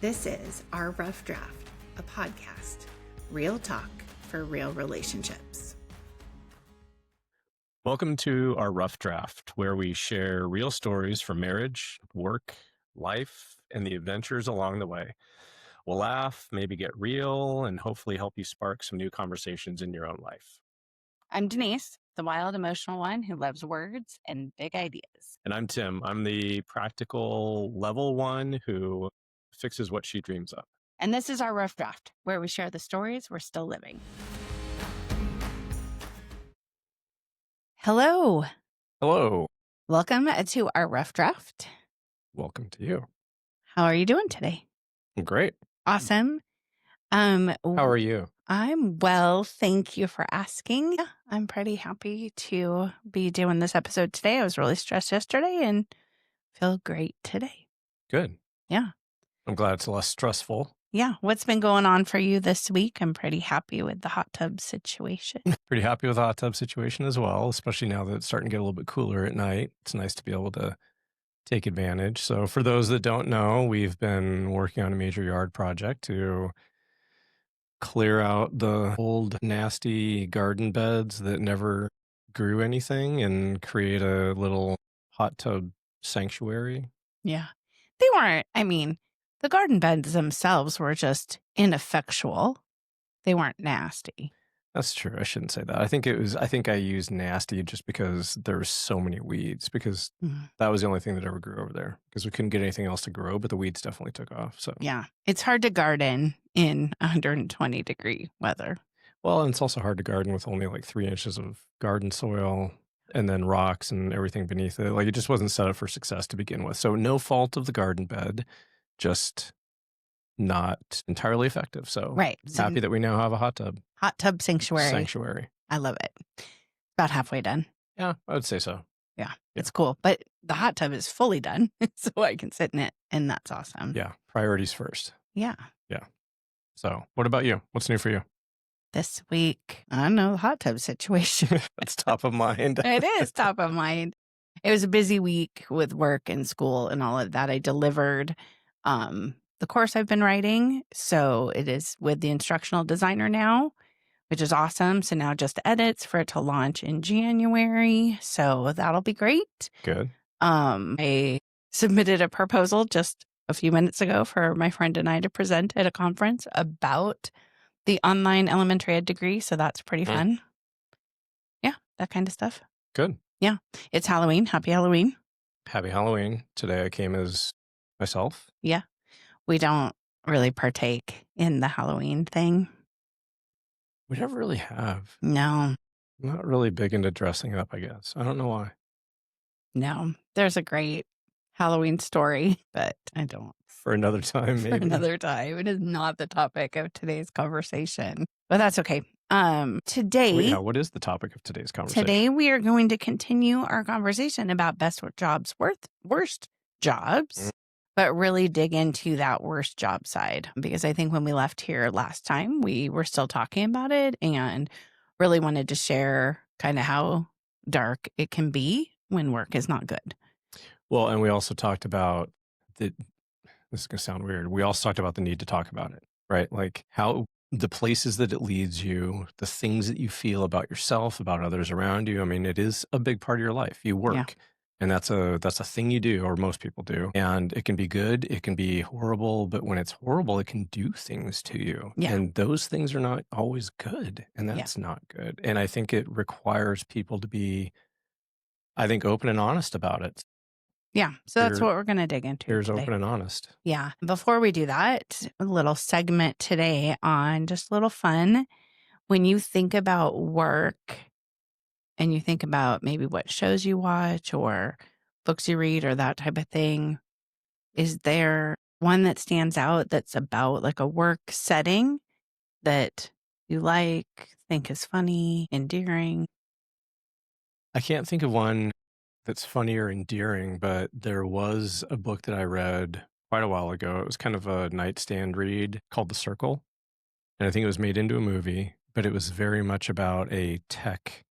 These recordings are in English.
This is Our Rough Draft, a podcast, real talk for real relationships. Welcome to Our Rough Draft, where we share real stories from marriage, work, life, and the adventures along the way. We'll laugh, maybe get real, and hopefully help you spark some new conversations in your own life. I'm Denise, the wild, emotional one who loves words and big ideas. And I'm Tim. I'm the practical level one who fixes what she dreams of. And this is Our Rough Draft, where we share the stories we're still living. Hello. Hello. Welcome to Our Rough Draft. Welcome to you. How are you doing today? I'm great. Awesome. How are you? I'm well. Thank you for asking. I'm pretty happy to be doing this episode today. I was really stressed yesterday and feel great today. Good. Yeah. I'm glad it's less stressful. Yeah. What's been going on for you this week? I'm pretty happy with the hot tub situation. Pretty happy with the hot tub situation as well, especially now that it's starting to get a little bit cooler at night. It's nice to be able to take advantage. So for those that don't know, we've been working on a major yard project to clear out the old nasty garden beds that never grew anything and create a little hot tub sanctuary. Yeah. They weren't, the garden beds themselves were just ineffectual. They weren't nasty. That's true. I shouldn't say that. I think I used nasty just because there were so many weeds, because that was the only thing that ever grew over there, because we couldn't get anything else to grow, but the weeds definitely took off. So Yeah. It's hard to garden in 120-degree weather. Well, and it's also hard to garden with only like 3 inches of garden soil and then rocks and everything beneath it. Like, it just wasn't set up for success to begin with. So no fault of the garden bed, just not entirely effective. So Right. happy that we now have a hot tub Sanctuary. I love it. About halfway done. Yeah, I would say so. Yeah. It's cool. But the hot tub is fully done, so I can sit in it, and that's awesome. Yeah, priorities first. Yeah. So what about you? What's new for you? This week, I don't know, the hot tub situation. That's top of mind. It is top of mind. It was a busy week with work and school and all of that. I delivered the course I've been writing. So it is with the instructional designer now, which is awesome. So now just edits for it to launch in January. So that'll be great. Good. I submitted a proposal just a few minutes ago for my friend and I to present at a conference about the online elementary ed degree. So that's pretty fun. Yeah, that kind of stuff. Good. Yeah. It's Halloween. Happy Halloween. Happy Halloween. Today I came as myself. Yeah. We don't really partake in the Halloween thing. We never really have. No. I'm not really big into dressing up, I guess. I don't know why. No. There's a great Halloween story, but I don't. For another time, maybe. For another time. It is not the topic of today's conversation, but that's okay. Today. Wait, what is the topic of today's conversation? Today we are going to continue our conversation about best jobs, worst jobs, but really dig into that worst job side, because I think when we left here last time, we were still talking about it and really wanted to share kind of how dark it can be when work is not good. Well, and we also talked about this is going to sound weird. We also talked about the need to talk about it, right? Like how the places that it leads you, the things that you feel about yourself, about others around you. I mean, it is a big part of your life. You work, and that's a thing you do, or most people do. And it can be good, it can be horrible, but when it's horrible, it can do things to you. Yeah. And those things are not always good, and that's not good. And I think it requires people to be, I think, open and honest about it. Yeah. So that's what we're going to dig into Here's today. open and honest. Yeah. Before we do that, a little segment today on just a little fun. When you think about work and you think about maybe what shows you watch or books you read or that type of thing, is there one that stands out that's about like a work setting that you like, think is funny, endearing? I can't think of one that's funny or endearing, but there was a book that I read quite a while ago. It was kind of a nightstand read called The Circle. And I think it was made into a movie, but it was very much about a tech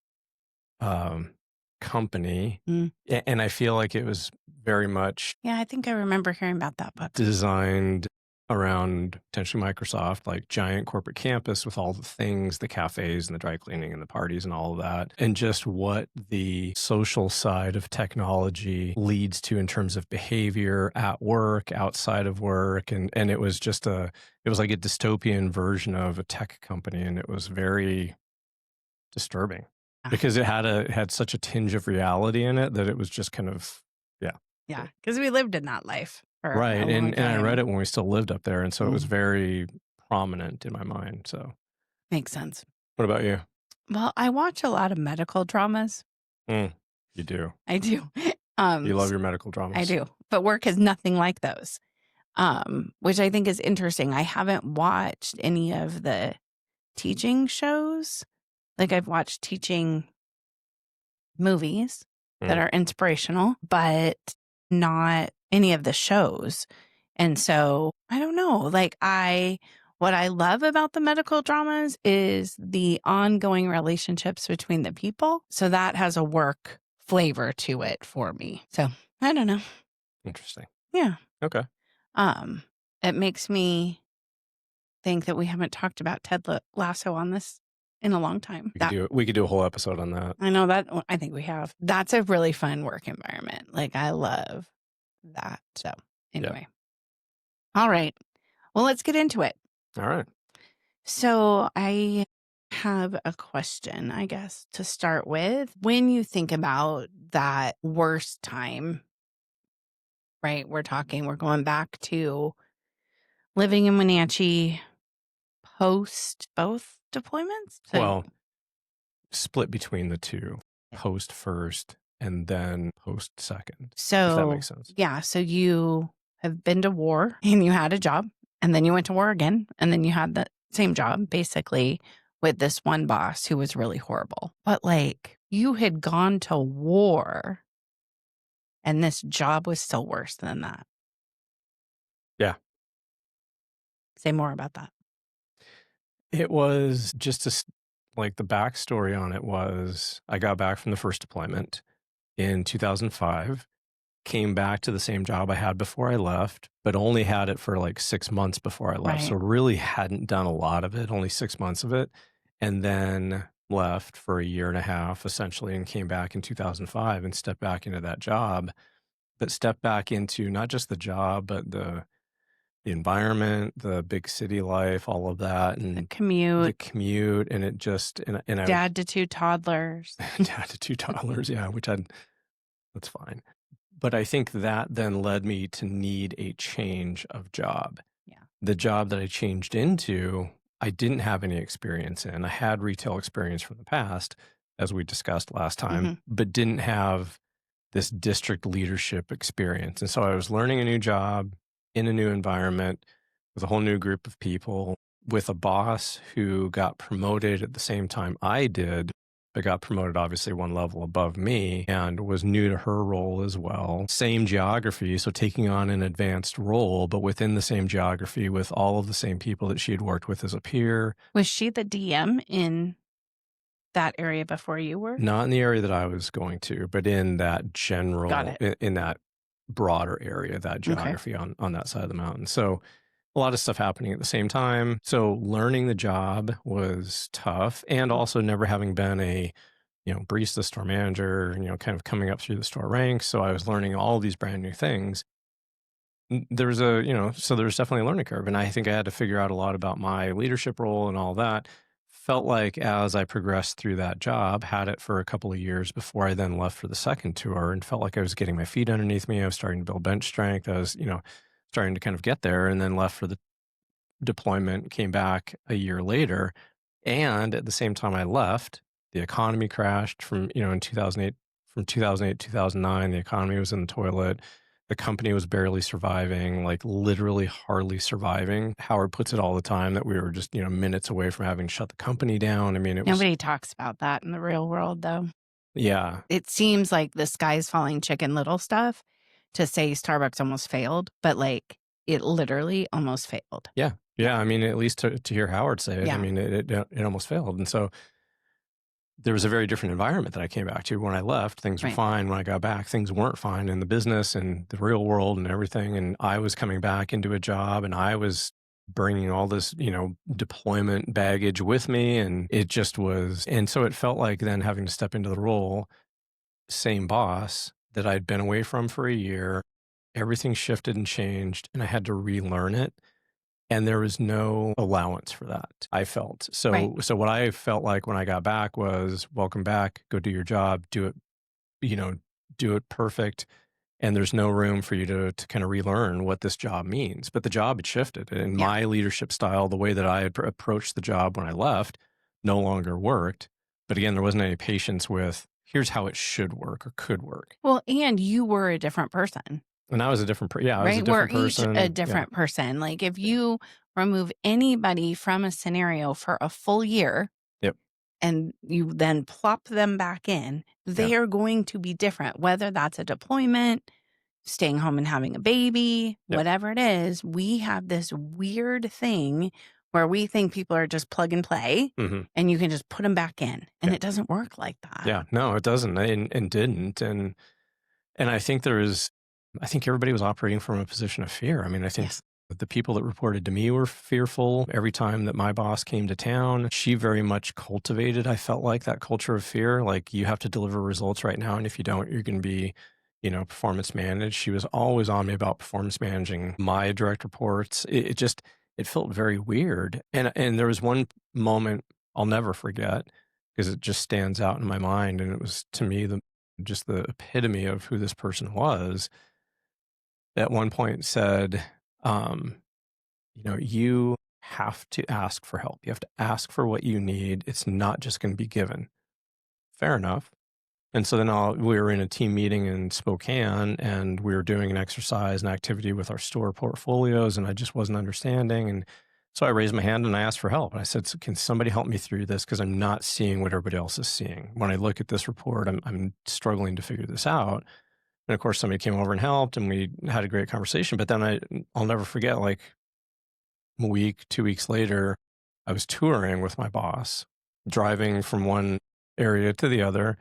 company. And I feel like it was very much Yeah, I think I remember hearing about that book. designed around potentially Microsoft, like giant corporate campus with all the things, the cafes and the dry cleaning and the parties and all of that, and just what the social side of technology leads to in terms of behavior at work, outside of work. And it was just it was like a dystopian version of a tech company. And it was very disturbing because it had such a tinge of reality in it that it was just kind of, Yeah, because we lived in that life for a right. long And I read time. it when we still lived up there. And so it was very prominent in my mind. So Makes sense. what about you? Well, I watch a lot of medical dramas. You do. I do. You love your medical dramas. I do. But work is nothing like those, which I think is interesting. I haven't watched any of the teaching shows. Like I've watched teaching movies that are inspirational, but not any of the shows. And so I don't know, like what I love about the medical dramas is the ongoing relationships between the people. So that has a work flavor to it for me. So I don't know. Interesting. Yeah. Okay. It makes me think that we haven't talked about Ted Lasso on this in a long time. We could do a whole episode on that. I know that. I think we have. That's a really fun work environment. Like I love that. So anyway. Yeah. All right. Well, let's get into it. All right. So I have a question, I guess, to start with. When you think about that worst time, right? We're going back to living in Wenatchee post both deployments. So, well, split between the two, post first and then post second. So if that makes sense. Yeah. So you have been to war and you had a job, and then you went to war again, and then you had the same job basically with this one boss who was really horrible. But like you had gone to war and this job was still worse than that. Yeah. Say more about that. It was just like the backstory on it was I got back from the first deployment in 2005, came back to the same job I had before I left, but only had it for like 6 months before I left. Right. So really hadn't done a lot of it, only 6 months of it. And then left for a year and a half essentially and came back in 2005 and stepped back into that job, but stepped back into not just the job, but the environment, the big city life, all of that. And The commute. And it just, Dad to two toddlers. Dad to two toddlers. Yeah. That's fine. But I think that then led me to need a change of job. Yeah. The job that I changed into, I didn't have any experience in. I had retail experience from the past, as we discussed last time, but didn't have this district leadership experience. And so I was learning a new job in a new environment with a whole new group of people, with a boss who got promoted at the same time I did, but got promoted obviously one level above me and was new to her role as well. Same geography, so taking on an advanced role, but within the same geography with all of the same people that she had worked with as a peer. Was she the DM in that area before you were? Not in the area that I was going to, but in that general, in that broader area, that geography on that side of the mountain. So a lot of stuff happening at the same time. So learning the job was tough, and also never having been a, barista, store manager, kind of coming up through the store ranks. So I was learning all of these brand new things. There was so there was definitely a learning curve. And I think I had to figure out a lot about my leadership role and all that. Felt like as I progressed through that job, had it for a couple of years before I then left for the second tour, and felt like I was getting my feet underneath me. I was starting to build bench strength. I was, starting to kind of get there, and then left for the deployment, came back a year later. And at the same time I left, the economy crashed in 2008, from 2008 to 2009, the economy was in the toilet. The company was barely surviving, like literally hardly surviving. Howard puts it all the time that we were just, minutes away from having to shut the company down. I mean, Nobody talks about that in the real world, though. Yeah. It seems like the sky's falling Chicken Little stuff to say Starbucks almost failed, but like it literally almost failed. Yeah. Yeah. I mean, at least to hear Howard say it, Yeah. I mean, it almost failed. And so there was a very different environment that I came back to. When I left, things were Right. fine. When I got back, things weren't fine in the business and the real world and everything. And I was coming back into a job and I was bringing all this, deployment baggage with me. And it just was. And so it felt like then having to step into the role, same boss that I'd been away from for a year, everything shifted and changed and I had to relearn it. And there was no allowance for that, I felt. Right. So what I felt like when I got back was, welcome back, go do your job, do it, do it perfect. And there's no room for you to kind of relearn what this job means. But the job had shifted. And Yeah. my leadership style, the way that I had approached the job when I left, no longer worked. But again, there wasn't any patience with, here's how it should work or could work. Well, and you were a different person. And I was a different, I was a Right? different We're each person. a different person. Like if you remove anybody from a scenario for a full year Yep. and you then plop them back in, they Yeah. are going to be different, whether that's a deployment, staying home and having a baby, Yep. whatever it is. We have this weird thing where we think people are just plug and play Mhm. and you can just put them back in. And Yeah. it doesn't work like that. Yeah, no, it doesn't, and didn't, and I think I think everybody was operating from a position of fear. I mean, I think the people that reported to me were fearful. Every time that my boss came to town, she very much cultivated, I felt like, that culture of fear. Like, you have to deliver results right now, and if you don't, you're going to be, performance managed. She was always on me about performance managing my direct reports. It felt very weird. And there was one moment I'll never forget because it just stands out in my mind. And it was, to me, just the epitome of who this person was. At one point said, you have to ask for help. You have to ask for what you need. It's not just going to be given. Fair enough. And so then we were in a team meeting in Spokane and we were doing an exercise and activity with our store portfolios and I just wasn't understanding. And so I raised my hand and I asked for help. And I said, so can somebody help me through this? Because I'm not seeing what everybody else is seeing. When I look at this report, I'm struggling to figure this out. And of course, somebody came over and helped and we had a great conversation. But then I'll never forget, like a week, 2 weeks later, I was touring with my boss, driving from one area to the other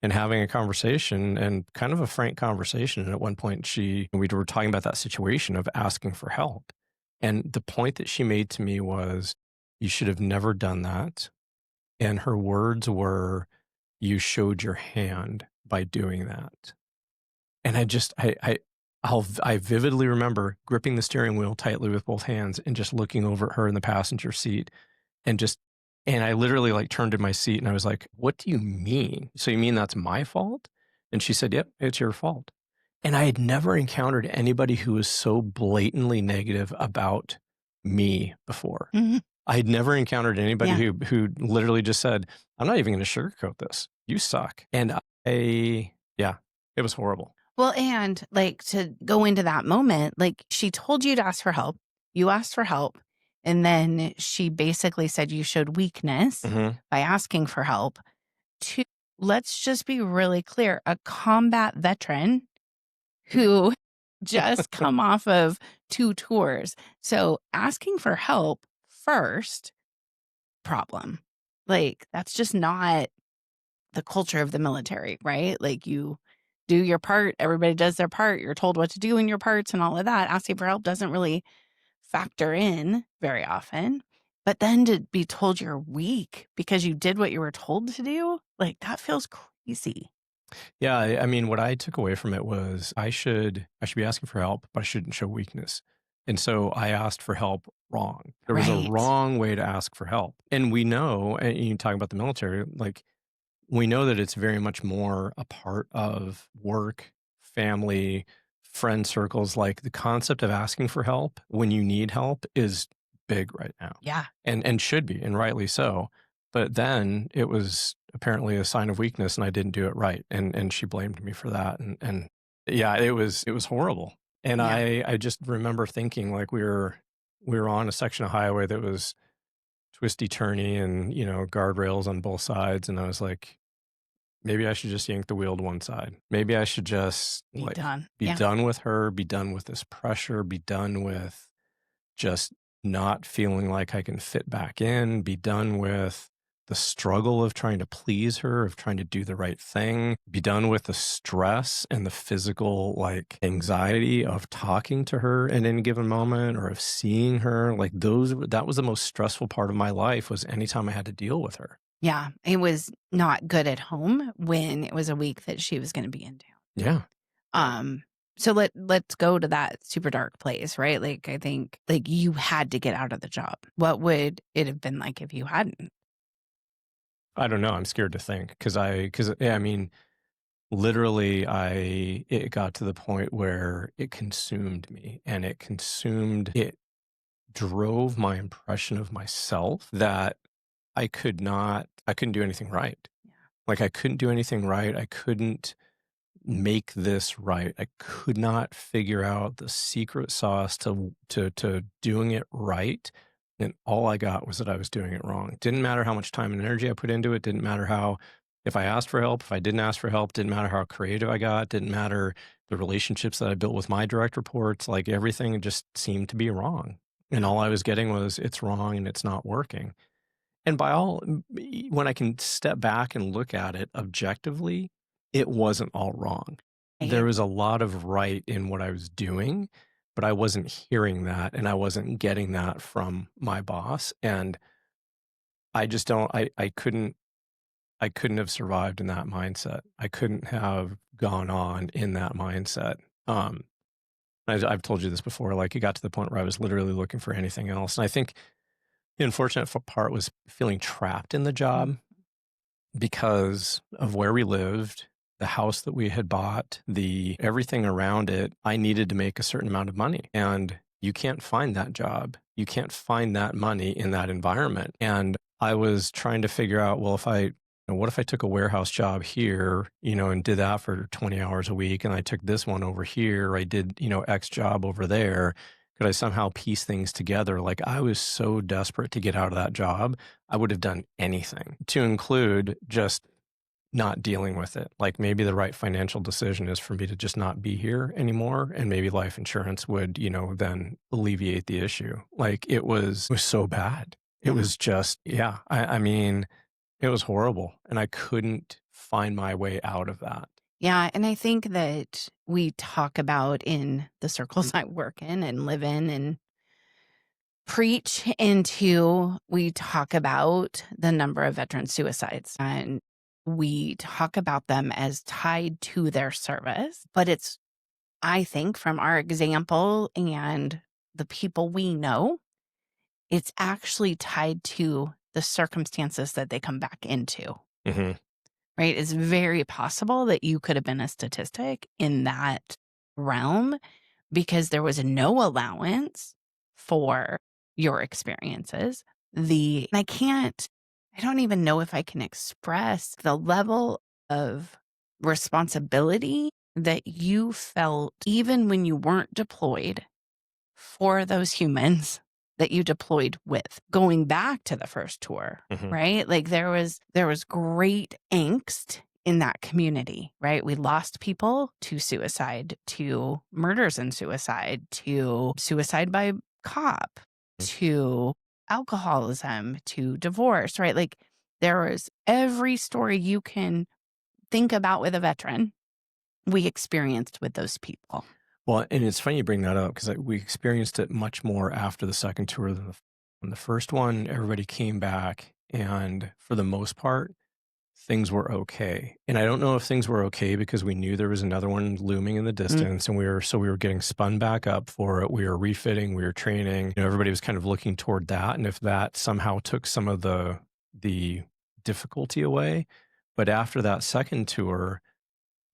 and having a conversation and kind of a frank conversation. And at one point we were talking about that situation of asking for help. And the point that she made to me was, you should have never done that. And her words were, you showed your hand by doing that. And I vividly remember gripping the steering wheel tightly with both hands and just looking over at her in the passenger seat and I literally like turned in my seat and I was like, what do you mean? So you mean that's my fault? And she said, yep, it's your fault. And I had never encountered anybody who was so blatantly negative about me before. Mhm. I had never encountered anybody Yeah. who literally just said, I'm not even going to sugarcoat this. You suck. And it was horrible. Well, and like to go into that moment, like she told you to ask for help. You asked for help. And then she basically said you showed weakness Mhm. by asking for help. Let's just be really clear, a combat veteran who just come off of 2 tours. So asking for help first, problem. Like that's just not the culture of the military, right? Like you do your part, everybody does their part, you're told what to do in your parts and all of that. Asking for help doesn't really factor in very often. But then to be told you're weak because you did what you were told to do, like that feels crazy. Yeah, I mean, what I took away from it was I should be asking for help, but I shouldn't show weakness. And so I asked for help wrong. There was a Right. wrong way to ask for help. And we know, and you talk about the military, like we know that it's very much more a part of work, family, friend circles. Like the concept of asking for help when you need help is big right now. Yeah. And should be, and rightly so. But then it was apparently a sign of weakness and I didn't do it right. And she blamed me for that. And yeah, it was horrible. And Yeah. I just remember thinking like we were on a section of highway that was twisty turny and, guardrails on both sides. And I was like, maybe I should just yank the wheel to one side. Maybe I should just Be done. be Yeah. done with her, be done with this pressure, be done with just not feeling like I can fit back in, be done with the struggle of trying to please her, of trying to do the right thing, be done with the stress and the physical like anxiety of talking to her at any given moment or of seeing her. Like that was the most stressful part of my life, was anytime I had to deal with her. Yeah. It was not good at home when it was a week that she was going to be in town. Yeah. So let's go to that super dark place, right? Like, I think like you had to get out of the job. What would it have been like if you hadn't? I don't know. I'm scared to think because I mean, literally, it got to the point where it consumed me, and it drove my impression of myself that I couldn't do anything right. Yeah. Like I couldn't do anything right. I couldn't make this right. I could not figure out the secret sauce to doing it right. And all I got was that I was doing it wrong. Didn't matter how much time and energy I put into it. Didn't matter if I asked for help, if I didn't ask for help, didn't matter how creative I got, didn't matter the relationships that I built with my direct reports, like everything just seemed to be wrong. And all I was getting was it's wrong and it's not working. And when I can step back and look at it objectively, it wasn't all wrong. There was a lot of right in what I was doing, but I wasn't hearing that and I wasn't getting that from my boss. And I just don't, I couldn't have survived in that mindset. I couldn't have gone on in that mindset. I've told you this before, like it got to the point where I was literally looking for anything else. And I think the unfortunate part was feeling trapped in the job because of where we lived, the house that we had bought, everything around it. I needed to make a certain amount of money, and you can't find that job. You can't find that money in that environment. And I was trying to figure out, well, what if I took a warehouse job here, and did that for 20 hours a week, and I took this one over here, I did, X job over there. Could I somehow piece things together? Like I was so desperate to get out of that job, I would have done anything, to include just not dealing with it. Like maybe the right financial decision is for me to just not be here anymore. And maybe life insurance would, then alleviate the issue. Like it was so bad. It was just, yeah. I mean, it was horrible. And I couldn't find my way out of that. Yeah. And I think that we talk about in the circles I work in and live in and preach into, we talk about the number of veteran suicides, and we talk about them as tied to their service. But it's, I think, from our example and the people we know, it's actually tied to the circumstances that they come back into. Mm-hmm. Right? It's very possible that you could have been a statistic in that realm because there was no allowance for your experiences. I don't even know if I can express the level of responsibility that you felt even when you weren't deployed for those humans that you deployed with. Going back to the first tour, right? Like there was great angst in that community, right? We lost people to suicide, to murders and suicide, to suicide by cop, to alcoholism, to divorce, right? Like there was every story you can think about with a veteran, we experienced with those people. Well, and it's funny you bring that up because we experienced it much more after the second tour than the first one. Everybody came back, and for the most part, things were okay. And I don't know if things were okay because we knew there was another one looming in the distance, and we were getting spun back up for it. We were refitting, we were training. Everybody was kind of looking toward that, and if that somehow took some of the difficulty away. But after that second tour,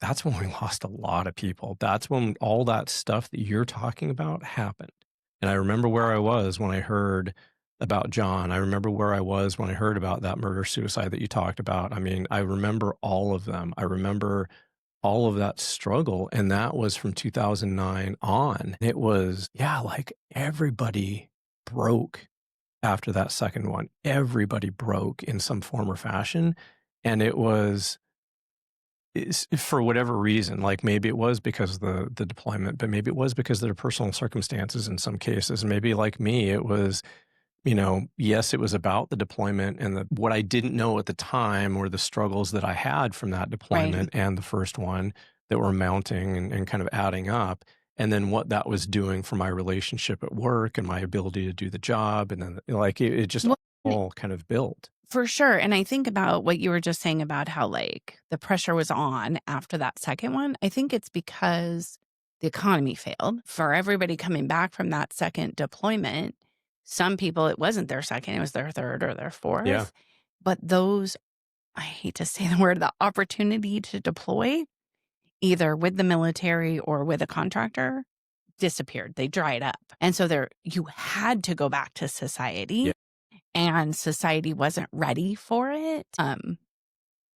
that's when we lost a lot of people. That's when all that stuff that you're talking about happened. And I remember where I was when I heard about John. I remember where I was when I heard about that murder-suicide that you talked about. I mean, I remember all of them. I remember all of that struggle. And that was from 2009 on. It was, like everybody broke after that second one. Everybody broke in some form or fashion. And it was, for whatever reason, like maybe it was because of the deployment, but maybe it was because of their personal circumstances in some cases. Maybe like me, it was yes, it was about the deployment and what I didn't know at the time were the struggles that I had from that deployment and the first one that were mounting and kind of adding up. And then what that was doing for my relationship at work and my ability to do the job. And then like it just Well, all kind of built. for sure. And I think about what you were just saying about how like the pressure was on after that second one. I think it's because the economy failed. For everybody coming back from that second deployment, some people, it wasn't their second, it was their third or their fourth. Yeah. But those, I hate to say the word, the opportunity to deploy either with the military or with a contractor disappeared. They dried up. And so you had to go back to society. Yeah. And society wasn't ready for it.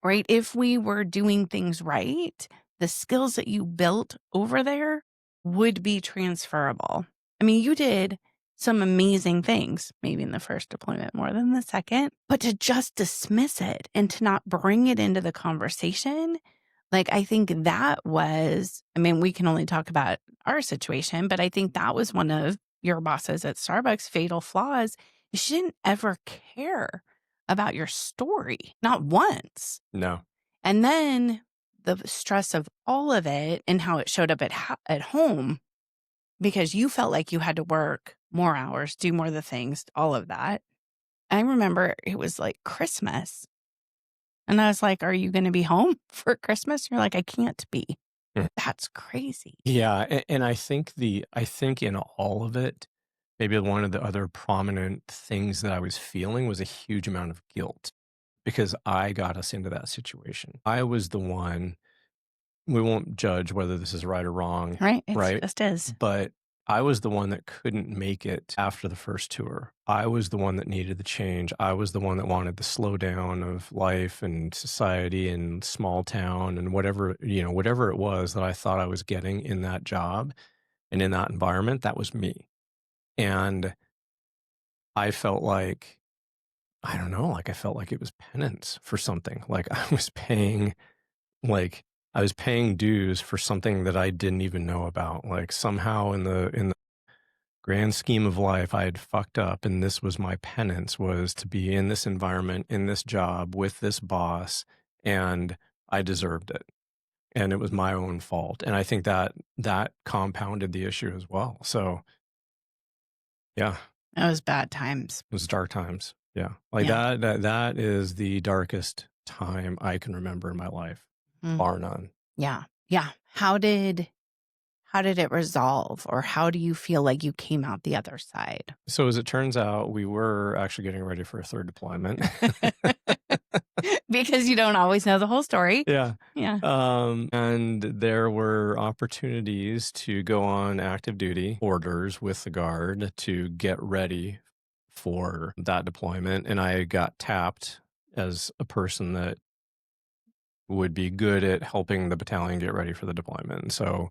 Right? If we were doing things right, the skills that you built over there would be transferable. I mean, you did some amazing things, maybe in the first deployment more than the second, but to just dismiss it and to not bring it into the conversation, like, I think that was, I mean, we can only talk about our situation, but I think that was one of your bosses at Starbucks' fatal flaws. She didn't ever care about your story, not once. No. And then the stress of all of it and how it showed up at home, because you felt like you had to work more hours, do more of the things, all of that. I remember it was like Christmas. And I was like, are you going to be home for Christmas? You're like, I can't be. That's crazy. Yeah. And I think in all of it, maybe one of the other prominent things that I was feeling was a huge amount of guilt because I got us into that situation. I was the one, we won't judge whether this is right or wrong. Right. It right? just is. But I was the one that couldn't make it after the first tour. I was the one that needed the change. I was the one that wanted the slowdown of life and society and small town and whatever it was that I thought I was getting in that job and in that environment. That was me. And I felt like, I don't know, like I felt like it was penance for something. Like I was paying dues for something that I didn't even know about. Like somehow in the grand scheme of life, I had fucked up, and this was my penance, was to be in this environment, in this job, with this boss, and I deserved it. And it was my own fault. And I think that compounded the issue as well. So, yeah. It was bad times. It was dark times. Yeah. Like that is the darkest time I can remember in my life, bar none. Yeah. Yeah. How did it resolve, or how do you feel like you came out the other side? So as it turns out, we were actually getting ready for a third deployment. Because you don't always know the whole story. Yeah. Yeah. And there were opportunities to go on active duty orders with the Guard to get ready for that deployment. And I got tapped as a person that would be good at helping the battalion get ready for the deployment. And so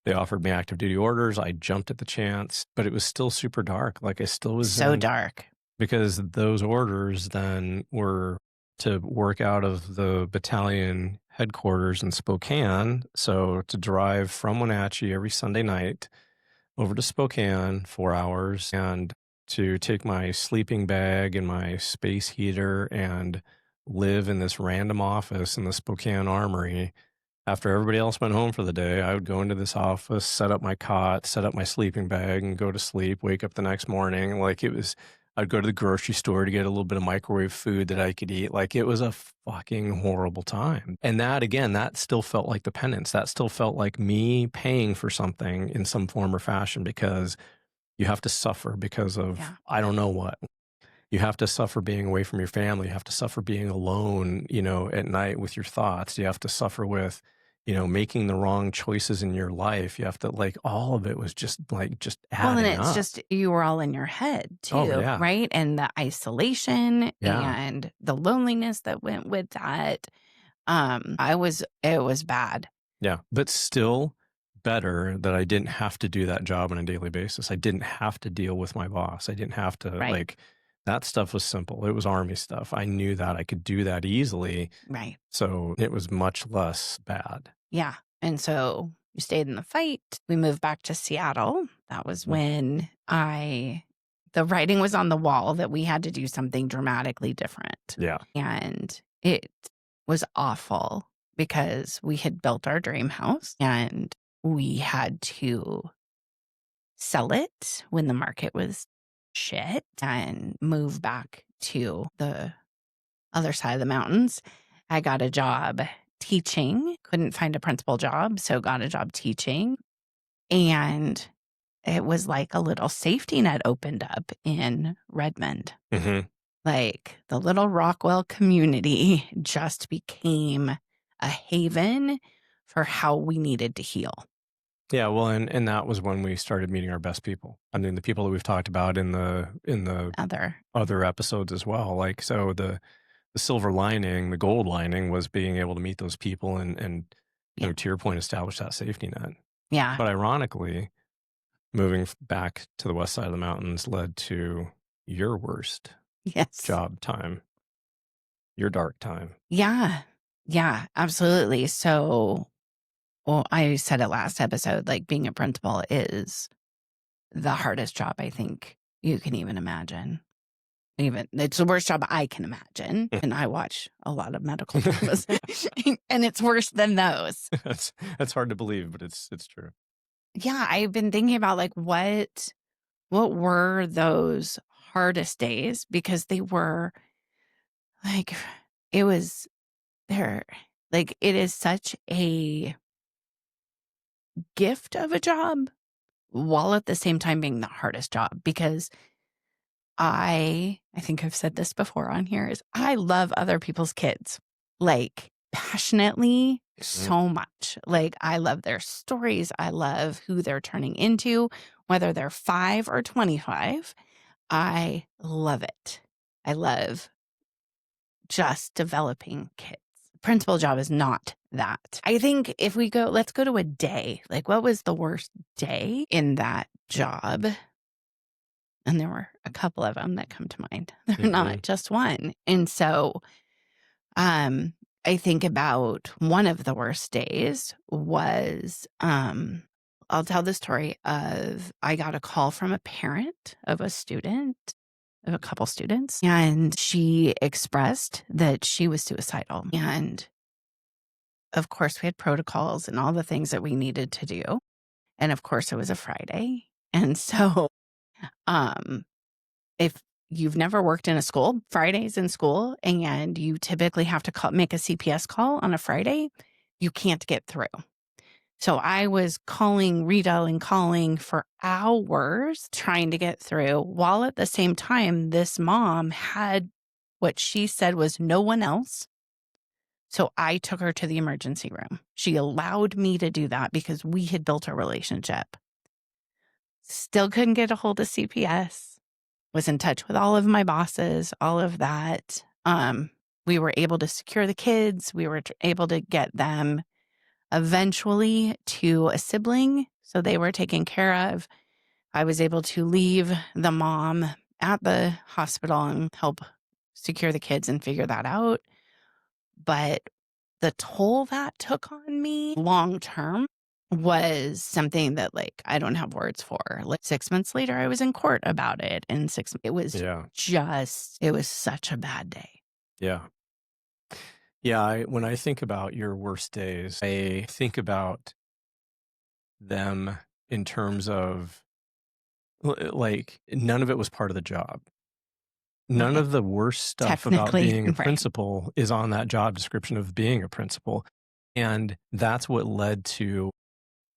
they offered me active duty orders. I jumped at the chance, but it was still super dark. Like I still was so dark. Because those orders then were to work out of the battalion headquarters in Spokane. So to drive from Wenatchee every Sunday night over to Spokane, 4 hours, and to take my sleeping bag and my space heater and live in this random office in the Spokane Armory. After everybody else went home for the day, I would go into this office, set up my cot, set up my sleeping bag, and go to sleep, wake up the next morning. Like I'd go to the grocery store to get a little bit of microwave food that I could eat. Like it was a fucking horrible time. And that, again, that still felt like the penance. That still felt like me paying for something in some form or fashion, because you have to suffer because of, I don't know what. You have to suffer being away from your family. You have to suffer being alone, at night with your thoughts. You have to suffer with, making the wrong choices in your life. You have to, like, all of it was just adding well, and it's up. just, you were all in your head too, right? And the isolation and the loneliness that went with that. It was bad. Yeah. But still better that I didn't have to do that job on a daily basis. I didn't have to deal with my boss. I didn't have to that stuff was simple. It was Army stuff. I knew that I could do that easily. Right. So it was much less bad. Yeah. And so you stayed in the fight. We moved back to Seattle. That was when I the writing was on the wall that we had to do something dramatically different. Yeah. And it was awful because we had built our dream house and we had to sell it when the market was shit and move back to the other side of the mountains. I got a job teaching, couldn't find a principal job, so got a job teaching. And it was like a little safety net opened up in Redmond. Mm-hmm. Like the little Rockwell community just became a haven for how we needed to heal. Yeah, well, and that was when we started meeting our best people. I mean, the people that we've talked about in the other episodes as well. Like, so the silver lining, the gold lining was being able to meet those people and you know, to your point, establish that safety net. Yeah. But ironically, moving back to the west side of the mountains led to your worst Yes. job time, your dark time. Yeah. Yeah, absolutely. So, well, I said it last episode, like being a principal is the hardest job I think you can even imagine. Even it's the worst job I can imagine. And I watch a lot of medical dramas and it's worse than those. That's hard to believe, but it's true. Yeah, I've been thinking about like what were those hardest days, because they were like, it was there, like it is such a gift of a job while at the same time being the hardest job, because I think I've said this before on here, is I love other people's kids, like passionately so much. Like I love their stories. I love who they're turning into, whether they're 5 or 25. I love it. I love just developing kids. Principal job is not that. I think if we go, let's go to a day. Like what was the worst day in that job? And there were a couple of them that come to mind. They're not just one. And so I think about one of the worst days was, I'll tell the story of, I got a call from a parent of a student, of a couple students, and she expressed that she was suicidal. And of course we had protocols and all the things that we needed to do. And of course it was a Friday. And so, if you've never worked in a school, Fridays in school, and you typically have to make a CPS call on a Friday, you can't get through. So I was calling for hours trying to get through, while at the same time, this mom had what she said was no one else. So I took her to the emergency room. She allowed me to do that because we had built a relationship. Still couldn't get a hold of CPS. Was in touch with all of my bosses, all of that. We were able to secure the kids. We were able to get them eventually to a sibling, so they were taken care of. I was able to leave the mom at the hospital and help secure the kids and figure that out. But the toll that took on me long term was something that, like, I don't have words for. Like 6 months later, I was in court about it. And it was it was such a bad day. Yeah. Yeah. When I think about your worst days, I think about them in terms of like, none of it was part of the job. None of the worst stuff about being a principal is on that job description of being a principal. And that's what led to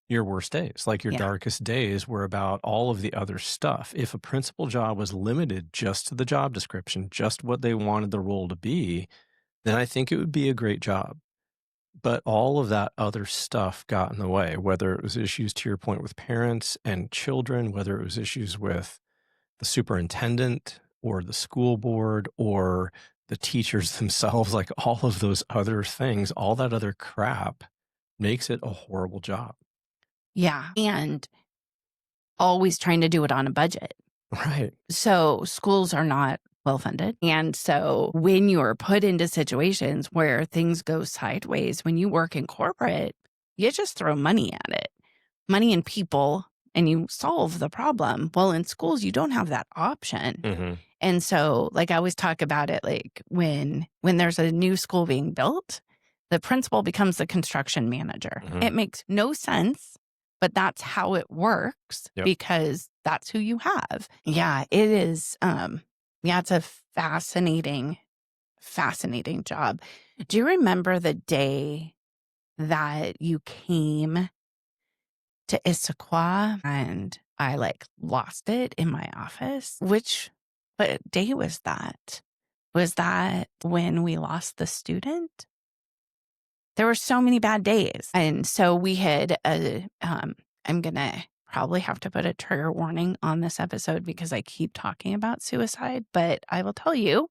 your worst days. Like your darkest days were about all of the other stuff. If a principal job was limited just to the job description, just what they wanted the role to be, then I think it would be a great job. But all of that other stuff got in the way, whether it was issues, to your point, with parents and children, whether it was issues with the superintendent or the school board or the teachers themselves, like all of those other things, all that other crap makes it a horrible job. Yeah. And always trying to do it on a budget. Right. So schools are not well funded. And so when you're put into situations where things go sideways, when you work in corporate, you just throw money at it. Money and people and you solve the problem. Well, in schools, you don't have that option. And so, like, I always talk about it, like when there's a new school being built, the principal becomes the construction manager. It makes no sense, but that's how it works because that's who you have. Yeah, it is. It's a fascinating job. Do you remember the day that you came to Issaquah and I lost it in my office? What day was that? Was that when we lost the student? There were so many bad days. And so we had, I'm going to probably have to put a trigger warning on this episode because I keep talking about suicide, but I will tell you,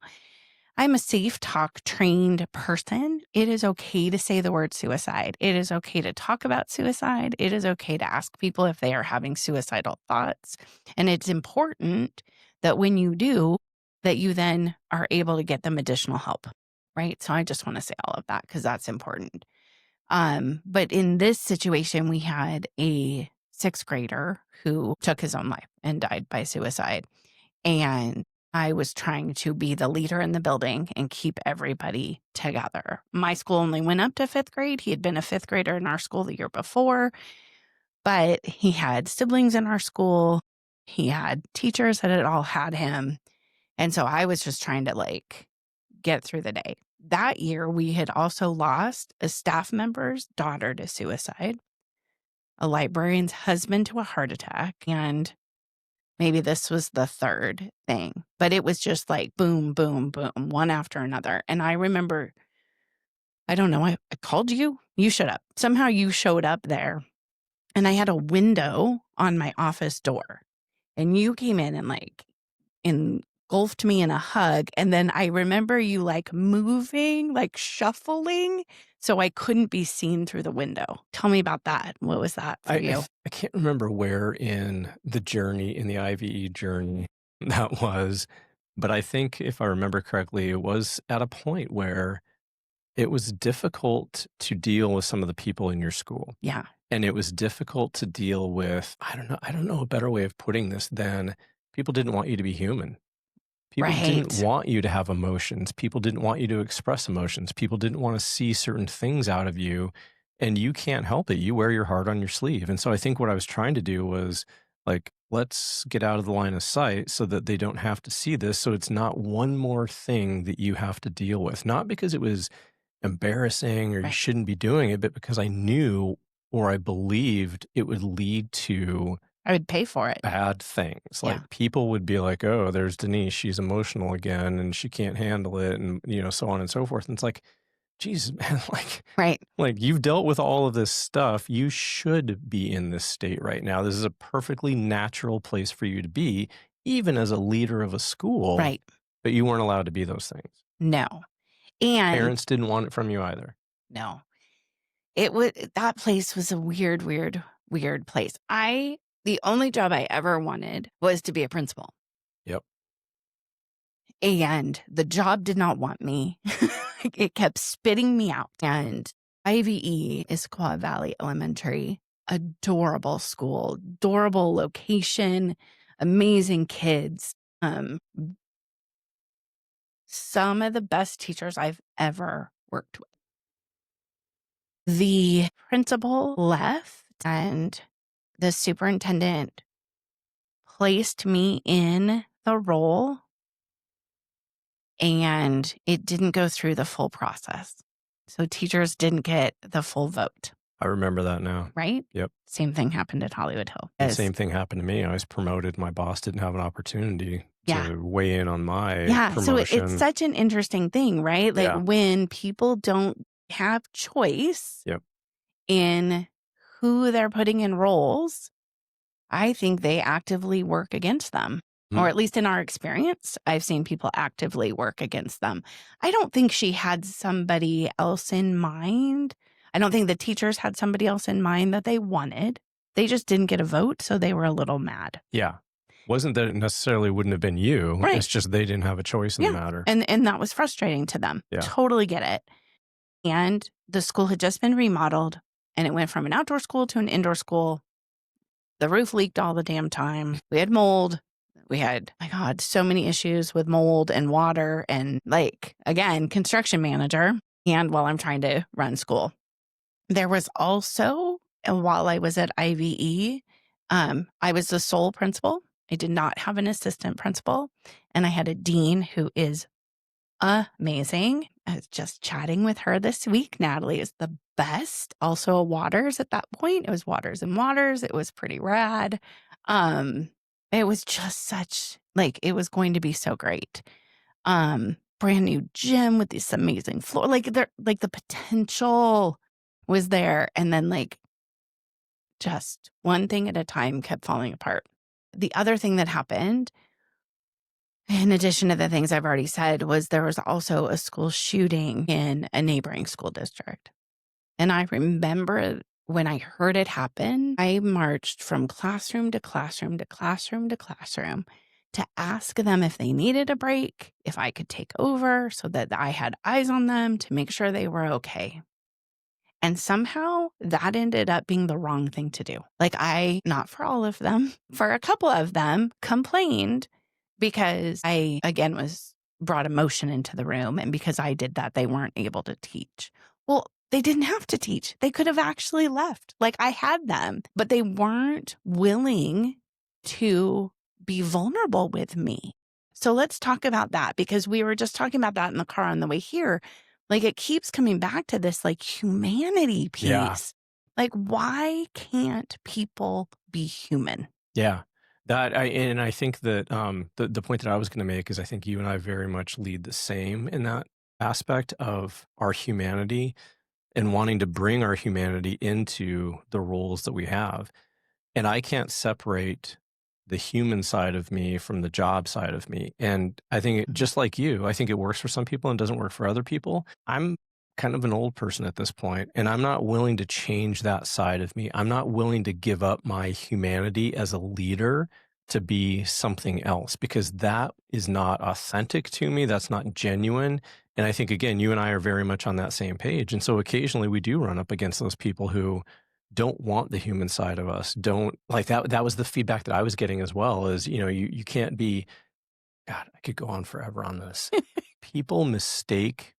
I'm a safe talk trained person. It is okay to say the word suicide. It is okay to talk about suicide. It is okay to ask people if they are having suicidal thoughts. And it's important that when you do, that you then are able to get them additional help, right? So I just want to say all of that because that's important. But in this situation, we had a 6th grader who took his own life and died by suicide. And I was trying to be the leader in the building and keep everybody together. My school only went up to 5th grade. He had been a 5th grader in our school the year before, but he had siblings in our school. He had teachers that had all had him. And so I was just trying to get through the day. That year, we had also lost a staff member's daughter to suicide, a librarian's husband to a heart attack, and maybe this was the 3rd thing, but it was just boom, boom, boom, one after another. And I remember, I don't know, I called you. You showed up. Somehow you showed up there. And I had a window on my office door. And you came in and engulfed me in a hug. And then I remember you moving, shuffling, so I couldn't be seen through the window. Tell me about that. What was that for you? I can't remember where in the journey, in the IVE journey that was, but I think if I remember correctly, it was at a point where it was difficult to deal with some of the people in your school. Yeah. And it was difficult to deal with, I don't know a better way of putting this than people didn't want you to be human. People didn't want you to have emotions. People didn't want you to express emotions. People didn't want to see certain things out of you, and you can't help it. You wear your heart on your sleeve. And so I think what I was trying to do was let's get out of the line of sight so that they don't have to see this. So it's not one more thing that you have to deal with, not because it was embarrassing or you shouldn't be doing it, but because I knew or I believed it would lead to I would pay for it. Bad things. People would be like, oh, there's Denise, she's emotional again and she can't handle it, and so on and so forth. And it's Jesus, man, you've dealt with all of this stuff. You should be in this state right now. This is a perfectly natural place for you to be, even as a leader of a school. Right. But you weren't allowed to be those things. No. And parents didn't want it from you either. No. That place was a weird place. The only job I ever wanted was to be a principal. Yep. And the job did not want me. It kept spitting me out. And IVE, Issaquah Valley Elementary, adorable school, adorable location, amazing kids. Some of the best teachers I've ever worked with. The principal left and the superintendent placed me in the role, and it didn't go through the full process. So teachers didn't get the full vote. I remember that now. Right? Yep. Same thing happened at Hollywood Hill. The same thing happened to me. I was promoted. My boss didn't have an opportunity to weigh in on my promotion. So it's such an interesting thing, right? When people don't have choice in who they're putting in roles, I think they actively work against them. Or at least in our experience, I've seen people actively work against them. I don't think she had somebody else in mind. I don't think the teachers had somebody else in mind that they wanted. They just didn't get a vote, so they were a little mad. Yeah. Wasn't that it necessarily wouldn't have been you. Right. It's just they didn't have a choice in the matter. And that was frustrating to them. Yeah. Totally get it. And the school had just been remodeled, and it went from an outdoor school to an indoor school The roof leaked all the damn time. We had mold. We had, my God, so many issues with mold and water and like, again, construction manager. And while I'm trying to run school, there was also, and while I was at IVE, I was the sole principal. I did not have an assistant principal. And I had a dean who is amazing. I was just chatting with her this week. Natalie is the best. Also a Waters at that point. It was Waters and Waters. It was pretty rad. It was just such, like, it was going to be so great. Brand new gym with this amazing floor. Like the potential was there. And then like just one thing at a time kept falling apart. The other thing that happened, in addition to the things I've already said, was there was also a school shooting in a neighboring school district. And I remember when I heard it happen, I marched from classroom to classroom to classroom to classroom to ask them if they needed a break, if I could take over so that I had eyes on them to make sure they were okay. And somehow that ended up being the wrong thing to do. Like not for all of them, for a couple of them, complained because I, again, brought emotion into the room. And because I did that, they weren't able to teach. Well, they didn't have to teach. They could have actually left. Like I had them, but they weren't willing to be vulnerable with me. So let's talk about that, because we were just talking about that in the car on the way here. Like it keeps coming back to this like humanity piece. Yeah. Like why can't people be human? Yeah. I think that the point that I was going to make is I think you and I very much lead the same in that aspect of our humanity and wanting to bring our humanity into the roles that we have. And I can't separate the human side of me from the job side of me. And I think just like you, I think it works for some people and doesn't work for other people. I'm kind of an old person at this point, and I'm not willing to change that side of me. I'm not willing to give up my humanity as a leader to be something else, because that is not authentic to me. That's not genuine. And I think, again, you and I are very much on that same page. And so occasionally we do run up against those people who don't want the human side of us. Don't like that. That was the feedback that I was getting as well, is, you can't be, God, I could go on forever on this. People mistake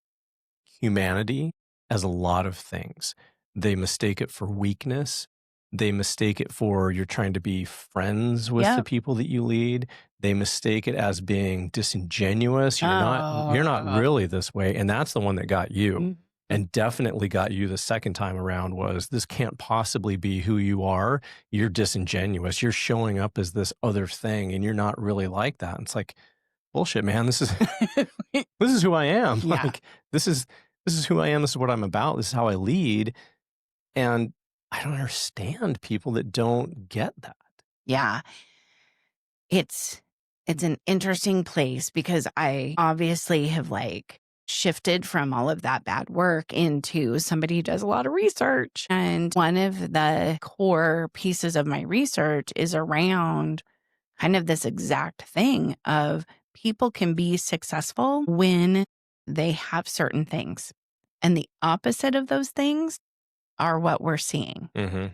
humanity as a lot of things. They mistake it for weakness. They mistake it for you're trying to be friends with the people that you lead. They mistake it as being disingenuous. You're not really this way. And that's the one that got you. And definitely got you the second time around was, this can't possibly be who you are. You're disingenuous. You're showing up as this other thing, and you're not really like that. And it's like, bullshit, man. This is this is who I am. Yeah. Like this is who I am. This is what I'm about. This is how I lead. And I don't understand people that don't get that. Yeah. It's an interesting place, because I obviously have like shifted from all of that bad work into somebody who does a lot of research. And one of the core pieces of my research is around kind of this exact thing of people can be successful when they have certain things. And the opposite of those things are what we're seeing. Mm-hmm.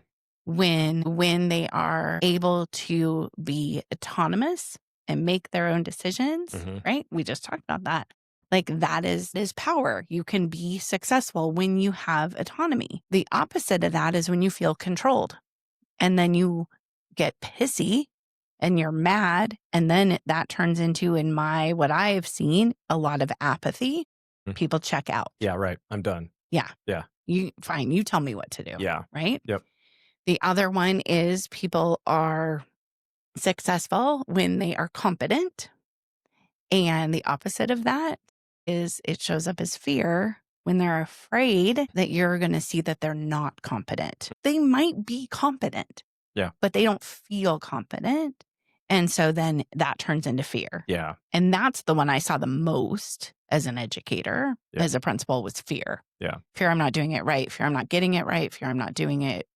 When they are able to be autonomous and make their own decisions, right? We just talked about that. Like that is power. You can be successful when you have autonomy. The opposite of that is when you feel controlled, and then you get pissy and you're mad. And then that turns into, what I have seen, a lot of apathy. People check out. Yeah, right. I'm done. Yeah. Yeah. You tell me what to do. Yeah. Right? Yep. The other one is people are successful when they are competent. And the opposite of that is it shows up as fear when they're afraid that you're going to see that they're not competent. They might be competent. Yeah. But they don't feel competent. And so then that turns into fear. Yeah. And that's the one I saw the most as an educator, as a principal, was fear. Yeah. Fear I'm not doing it right. Fear I'm not getting it right. Fear I'm not doing it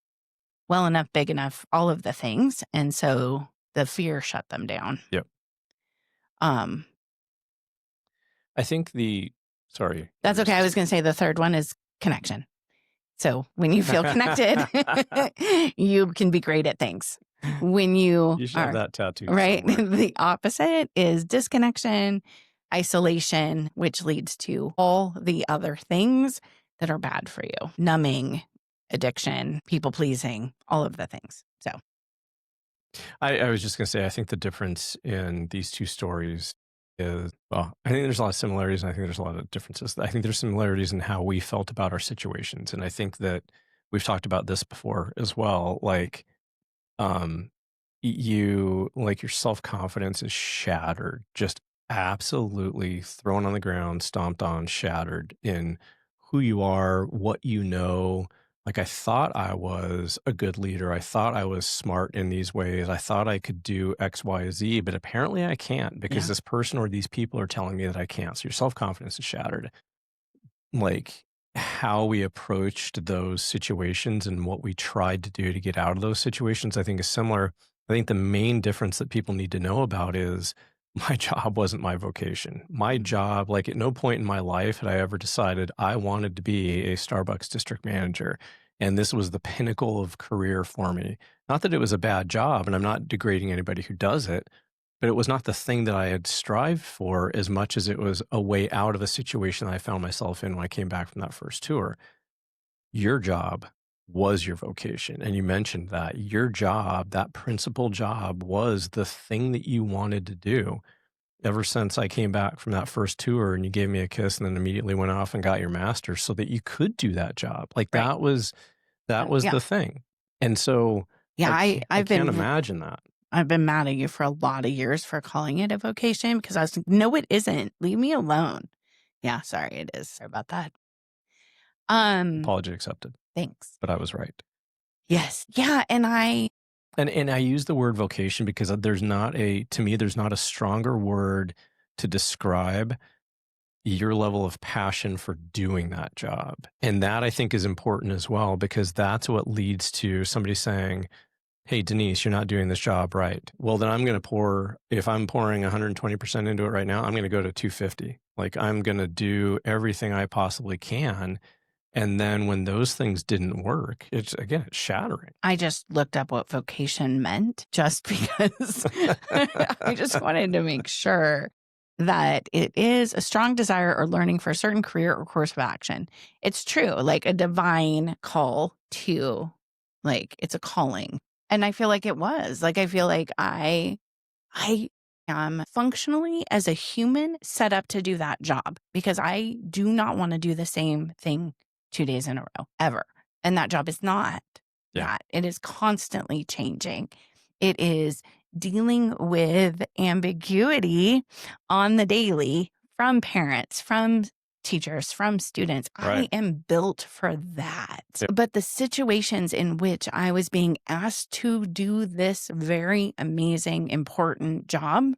well enough, big enough, all of the things. And so the fear shut them down. Yep. I think sorry. That's okay. I was going to say the third one is connection. So when you feel connected, you can be great at things. when you You should have are, that tattooed right? somewhere. The opposite is disconnection, isolation, which leads to all the other things that are bad for you. Numbing, addiction, people pleasing, all of the things. So I was just going to say, I think the difference in these two stories is, well, I think there's a lot of similarities and I think there's a lot of differences. I think there's similarities in how we felt about our situations. And I think that we've talked about this before as well. Like, um, like your self-confidence is shattered, just absolutely thrown on the ground, stomped on, shattered in who you are, what you know. Like, I thought I was a good leader. I thought I was smart in these ways. I thought I could do X, Y, Z, but apparently I can't because yeah, this person or these people are telling me that I can't. So your self-confidence is shattered. Like, how we approached those situations and what we tried to do to get out of those situations, I think is similar. I think the main difference that people need to know about is my job wasn't my vocation. My job, like at no point in my life had I ever decided I wanted to be a Starbucks district manager. And this was the pinnacle of career for me. Not that it was a bad job, and I'm not degrading anybody who does it, but it was not the thing that I had strived for as much as it was a way out of a situation that I found myself in when I came back from that first tour. Your job was your vocation. And you mentioned that your job, that principal job, was the thing that you wanted to do. Ever since I came back from that first tour and you gave me a kiss and then immediately went off and got your master's so that you could do that job. Like right. that was Yeah. the thing. And so Yeah. I can't imagine that. I've been mad at you for a lot of years for calling it a vocation because I was like, no, it isn't. Leave me alone. Yeah. Sorry, it is. Sorry about that. Apology accepted. Thanks. But I was right. Yes. Yeah. And I use the word vocation because there's not a stronger word to describe your level of passion for doing that job. And that I think is important as well, because that's what leads to somebody saying, hey, Denise, you're not doing this job right. Well, then if I'm pouring 120% into it right now, I'm going to go to 250. Like, I'm going to do everything I possibly can. And then when those things didn't work, it's shattering. I just looked up what vocation meant just because I just wanted to make sure that it is a strong desire or learning for a certain career or course of action. It's true, like a divine call to, like, it's a calling. And I feel like it was. Like, I feel like I am functionally as a human set up to do that job because I do not want to do the same thing 2 days in a row ever. And that job is not that. It is constantly changing. It is dealing with ambiguity on the daily from parents, from teachers, from students. Right. I am built for that. But the situations in which I was being asked to do this very amazing, important job,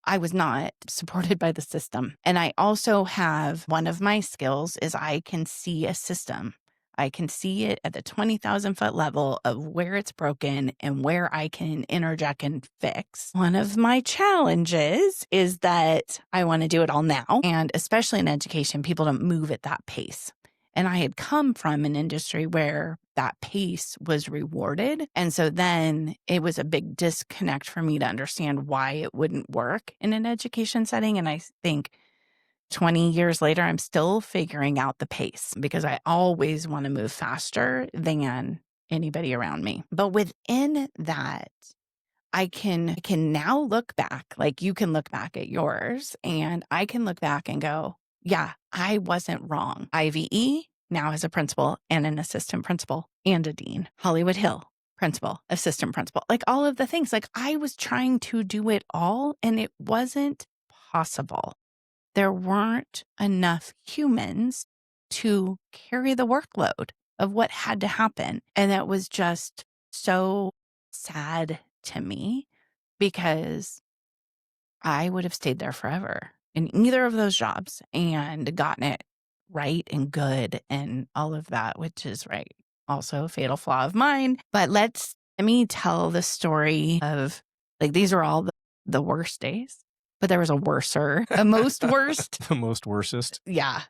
I was not supported by the system. And I also have one of my skills is I can see a system. I can see it at the 20,000 foot level of where it's broken and where I can interject and fix. One of my challenges is that I want to do it all now. And especially in education, people don't move at that pace. And I had come from an industry where that pace was rewarded. And so then it was a big disconnect for me to understand why it wouldn't work in an education setting. And I think 20 years later, I'm still figuring out the pace because I always want to move faster than anybody around me. But within that, I can now look back, like you can look back at yours, and I can look back and go, yeah, I wasn't wrong. IVE now has a principal and an assistant principal and a dean. Hollywood Hill, principal, assistant principal, like all of the things. Like I was trying to do it all and it wasn't possible. There weren't enough humans to carry the workload of what had to happen. And that was just so sad to me because I would have stayed there forever in either of those jobs and gotten it right and good and all of that, which is right. Also a fatal flaw of mine. But let me tell the story of, like, these are all the worst days, but there was a worser, a most worst. The most worstest. Yeah.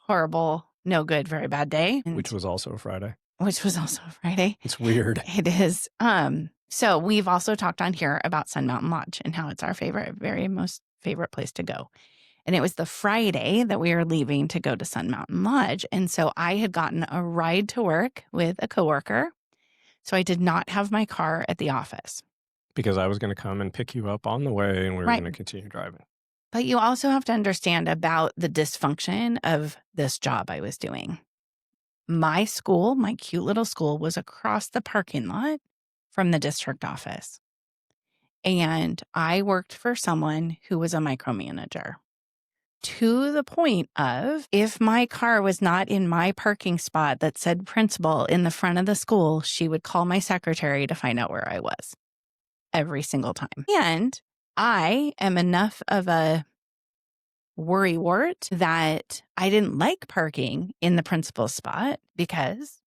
Horrible, no good, very bad day. Which was also a Friday. Which was also a Friday. It's weird. It is. So we've also talked on here about Sun Mountain Lodge and how it's our most favorite place to go. And it was the Friday that we were leaving to go to Sun Mountain Lodge. And so I had gotten a ride to work with a coworker. So I did not have my car at the office. Because I was going to come and pick you up on the way and we were Right. going to continue driving. But you also have to understand about the dysfunction of this job I was doing. My school, my cute little school, was across the parking lot from the district office. And I worked for someone who was a micromanager, to the point of if my car was not in my parking spot that said principal in the front of the school, she would call my secretary to find out where I was every single time. And I am enough of a worrywart that I didn't like parking in the principal's spot because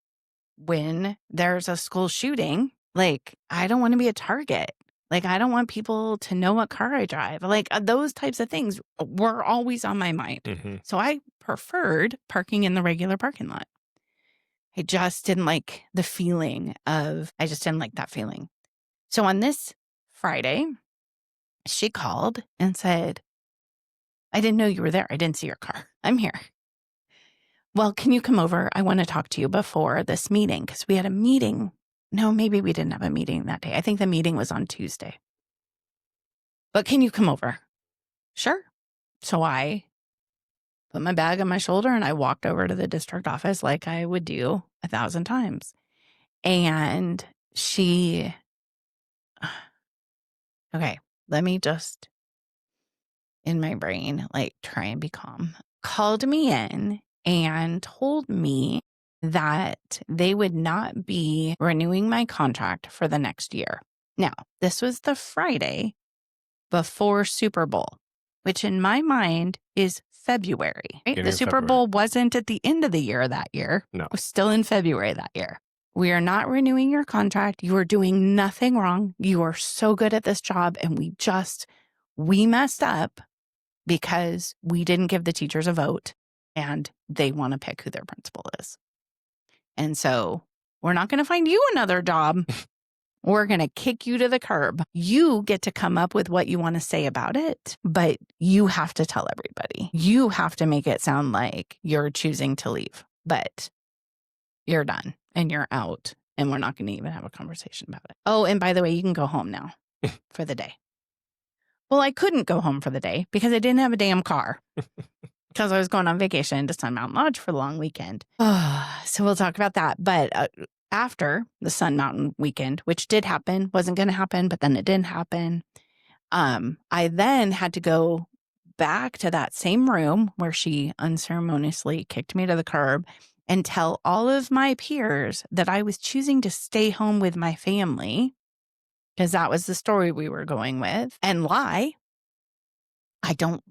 when there's a school shooting, like, I don't want to be a target. Like, I don't want people to know what car I drive. Like, those types of things were always on my mind. Mm-hmm. So I preferred parking in the regular parking lot. I just didn't like the feeling I just didn't like that feeling. So on this Friday, she called and said, I didn't know you were there. I didn't see your car. I'm here. Well, can you come over? I want to talk to you before this meeting because we had a meeting. No, maybe we didn't have a meeting that day. I think the meeting was on Tuesday. But can you come over? Sure. So I put my bag on my shoulder and I walked over to the district office like I would do 1,000 times. And she, okay, let me just, in my brain, like try and be calm, called me in and told me that they would not be renewing my contract for the next year. Now, this was the Friday before Super Bowl, which in my mind is February. Right? The Super Bowl wasn't at the end of the year that year. No. It was still in February that year. We are not renewing your contract. You are doing nothing wrong. You are so good at this job. And we messed up because we didn't give the teachers a vote and they want to pick who their principal is. And so we're not going to find you another job. We're going to kick you to the curb. You get to come up with what you want to say about it, but you have to tell everybody. You have to make it sound like you're choosing to leave, but you're done and you're out and we're not going to even have a conversation about it. Oh, and by the way, you can go home now for the day. Well, I couldn't go home for the day because I didn't have a damn car. Because I was going on vacation to Sun Mountain Lodge for the long weekend. So we'll talk about that. But after the Sun Mountain weekend, which did happen, wasn't going to happen, but then it didn't happen. I then had to go back to that same room where she unceremoniously kicked me to the curb and tell all of my peers that I was choosing to stay home with my family because that was the story we were going with, and lie. I don't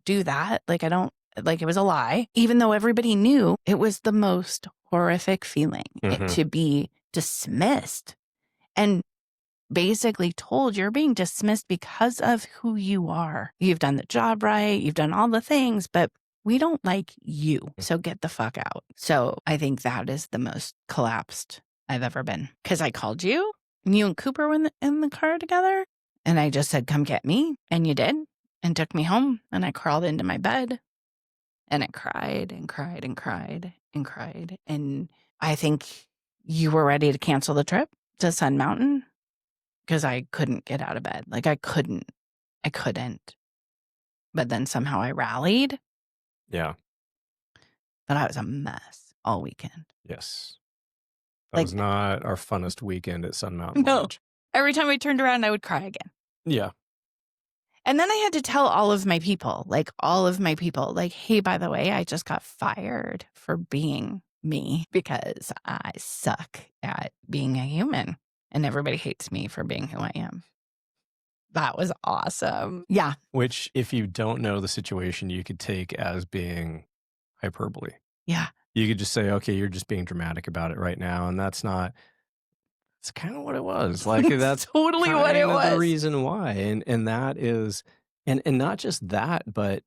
do that. It was a lie, even though everybody knew it was the most horrific feeling to be dismissed and basically told you're being dismissed because of who you are. You've done the job right. You've done all the things, but we don't like you. So get the fuck out. So I think that is the most collapsed I've ever been because I called you and you and Cooper were in the car together and I just said, come get me. And you did. And took me home, and I crawled into my bed, and I cried and cried and cried and cried. And I think you were ready to cancel the trip to Sun Mountain because I couldn't get out of bed. Like, I couldn't. But then somehow I rallied. Yeah. But I was a mess all weekend. Yes. That was not our funnest weekend at Sun Mountain No. Lodge. Every time I turned around, I would cry again. Yeah. And then I had to tell all of my people, like, hey, by the way, I just got fired for being me because I suck at being a human and everybody hates me for being who I am. That was awesome. Yeah. Which, if you don't know the situation, you could take as being hyperbole. Yeah. You could just say, okay, you're just being dramatic about it right now. And it's kind of what it was. Like, that's totally what it was. The reason why. And that is, and not just that, but,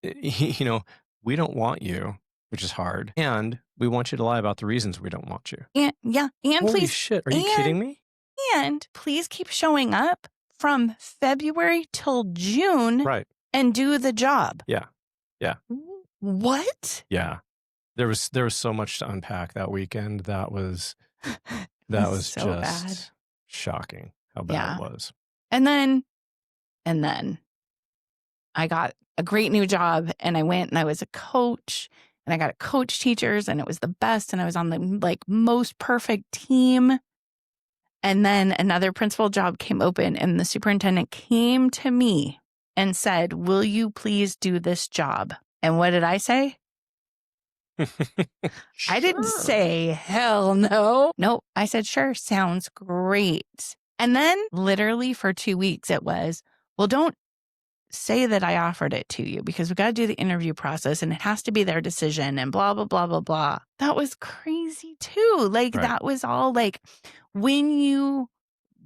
we don't want you, which is hard. And we want you to lie about the reasons we don't want you. And Holy please. shit. Are you kidding me? And please keep showing up from February till June Right. and do the job. Yeah. Yeah. What? Yeah. There was so much to unpack that weekend. That was so just bad. shocking how bad it was. And then I got a great new job, and I went and I was a coach, and I got to coach teachers, and it was the best, and I was on the most perfect team. And then another principal job came open, and the superintendent came to me and said, "Will you please do this job?" And what did I say? I didn't say, hell no. Nope. I said, sure, sounds great. And then literally for 2 weeks it was, well, don't say that I offered it to you because we got to do the interview process and it has to be their decision and blah, blah, blah, blah, blah. That was crazy too. That was all when you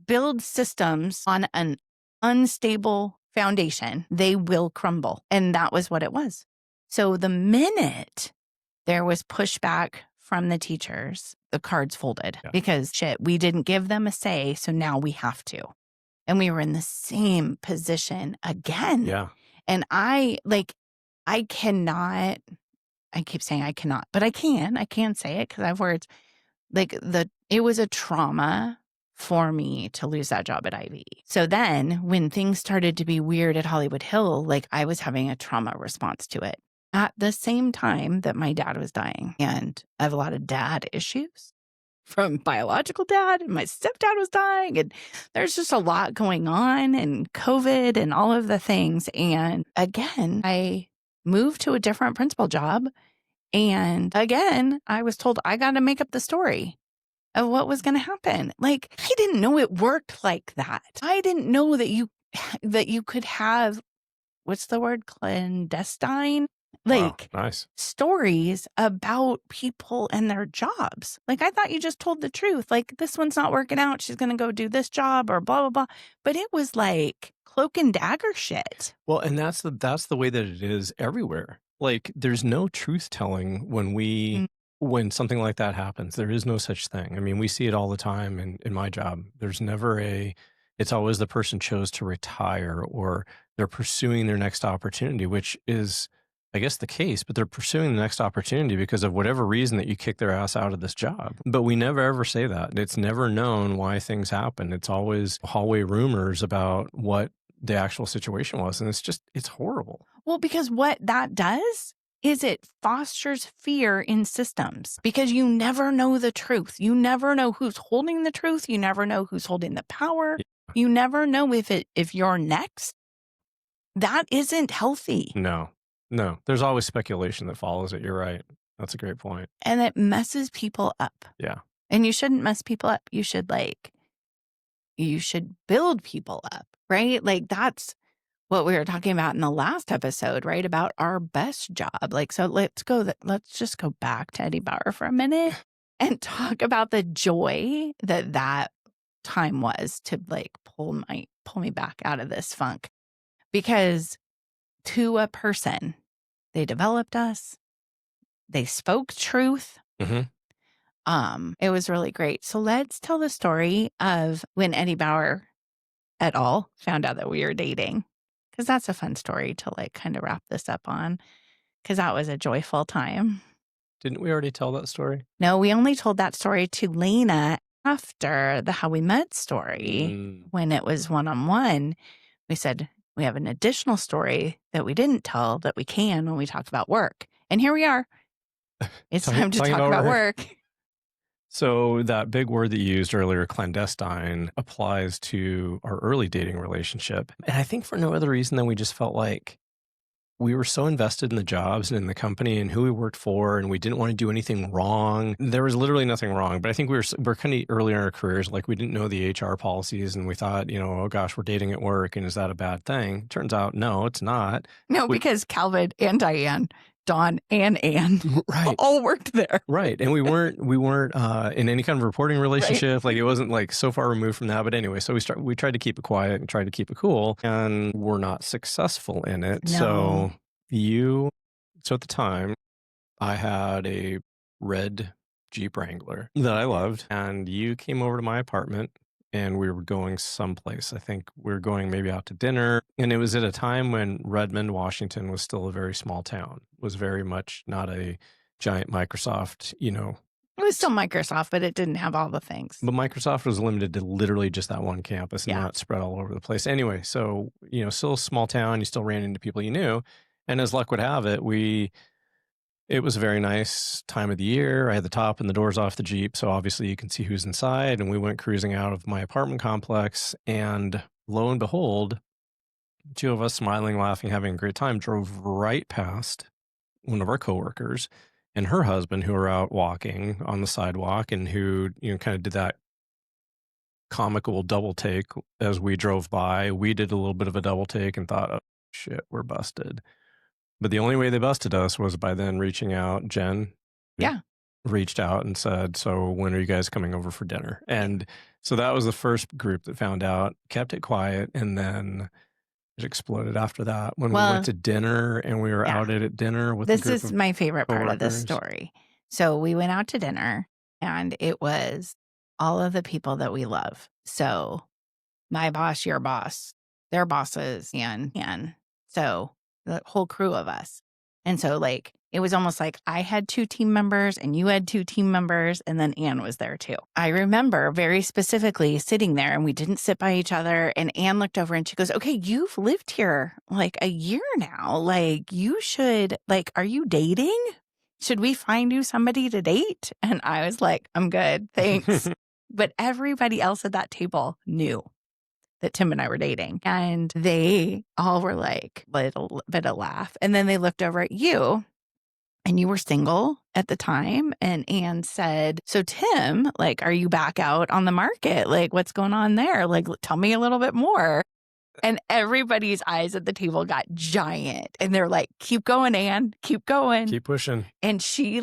build systems on an unstable foundation, they will crumble. And that was what it was. So the minute there was pushback from the teachers, the cards folded because we didn't give them a say. So now we have to. And we were in the same position again. Yeah. And I cannot, I keep saying I cannot, but I can say it because I have words. It was a trauma for me to lose that job at Ivy. So then when things started to be weird at Hollywood Hill, I was having a trauma response to it at the same time that my dad was dying. And I have a lot of dad issues from biological dad, and my stepdad was dying, and there's just a lot going on, and COVID and all of the things. And again, I moved to a different principal job, and again, I was told I got to make up the story of what was going to happen. I didn't know it worked like that. I didn't know that you could have, what's the word, clandestine? Wow, nice. Stories about people and their jobs. I thought you just told the truth. This one's not working out. She's going to go do this job or blah, blah, blah. But it was cloak and dagger shit. Well, and that's the way that it is everywhere. There's no truth telling when something like that happens. There is no such thing. I mean, we see it all the time in my job. There's never it's always the person chose to retire or they're pursuing their next opportunity, which is, I guess, the case, but they're pursuing the next opportunity because of whatever reason that you kick their ass out of this job. But we never ever say that. It's never known why things happen. It's always hallway rumors about what the actual situation was. And it's horrible. Well, because what that does is it fosters fear in systems because you never know the truth. You never know who's holding the truth. You never know who's holding the power. Yeah. You never know if you're next. That isn't healthy. No. There's always speculation that follows it. You're right. That's a great point. And it messes people up. Yeah. And you shouldn't mess people up. You should build people up, right? That's what we were talking about in the last episode, right? About our best job. So let's just go back to Eddie Bauer for a minute and talk about the joy that time was to pull me back out of this funk. Because to a person, they developed us. They spoke truth. Mm-hmm. It was really great. So let's tell the story of when Eddie Bauer et al. Found out that we were dating. Because that's a fun story to kind of wrap this up on. Because that was a joyful time. Didn't we already tell that story? No, we only told that story to Lena after the How We Met story. When it was one-on-one. We said, we have an additional story that we didn't tell that we can when we talk about work. And here we are. It's time to talk about work. So that big word that you used earlier, clandestine, applies to our early dating relationship. And I think for no other reason than we just felt like we were so invested in the jobs and in the company and who we worked for, and we didn't want to do anything wrong. There was literally nothing wrong, but I think we're kind of early in our careers, we didn't know the HR policies, and we thought, oh gosh, we're dating at work, and is that a bad thing? Turns out, no, it's not. No, because Calvin and Diane, Dawn and Ann, right, all worked there. Right, and we weren't in any kind of reporting relationship. Right. It wasn't so far removed from that. But anyway, so we tried to keep it quiet and tried to keep it cool, and we're not successful in it. No. So at the time, I had a red Jeep Wrangler that I loved, and you came over to my apartment and we were going someplace. I think we were going maybe out to dinner. And it was at a time when Redmond, Washington was still a very small town, was very much not a giant Microsoft, It was still Microsoft, but it didn't have all the things. But Microsoft was limited to literally just that one campus and not spread all over the place. Anyway, so, still a small town, you still ran into people you knew. And as luck would have it, it was a very nice time of the year. I had the top and the doors off the Jeep, so obviously you can see who's inside. And we went cruising out of my apartment complex, and lo and behold, two of us smiling, laughing, having a great time, drove right past one of our coworkers and her husband, who were out walking on the sidewalk and who, kind of did that comical double take as we drove by. We did a little bit of a double take and thought, oh, shit, we're busted. But the only way they busted us was by then reaching out. Jen reached out and said, so when are you guys coming over for dinner? And so that was the first group that found out, kept it quiet, and then it exploded after that when we went to dinner and we were out at dinner with this is my favorite part of this story. So we went out to dinner and it was all of the people that we love. So my boss, your boss, their bosses, and so the whole crew of us. And so it was almost like I had 2 team members and you had 2 team members, and then Anne was there too. I remember very specifically sitting there, and we didn't sit by each other, and Anne looked over and she goes, okay, you've lived here a year now. You should, are you dating? Should we find you somebody to date? And I was like, I'm good, thanks. But everybody else at that table knew that Tim and I were dating. And they all were little bit of laugh. And then they looked over at you, and you were single at the time. And Anne said, so Tim, are you back out on the market? What's going on there? Tell me a little bit more. And everybody's eyes at the table got giant. And they're like, keep going, Anne, keep going. Keep pushing. And she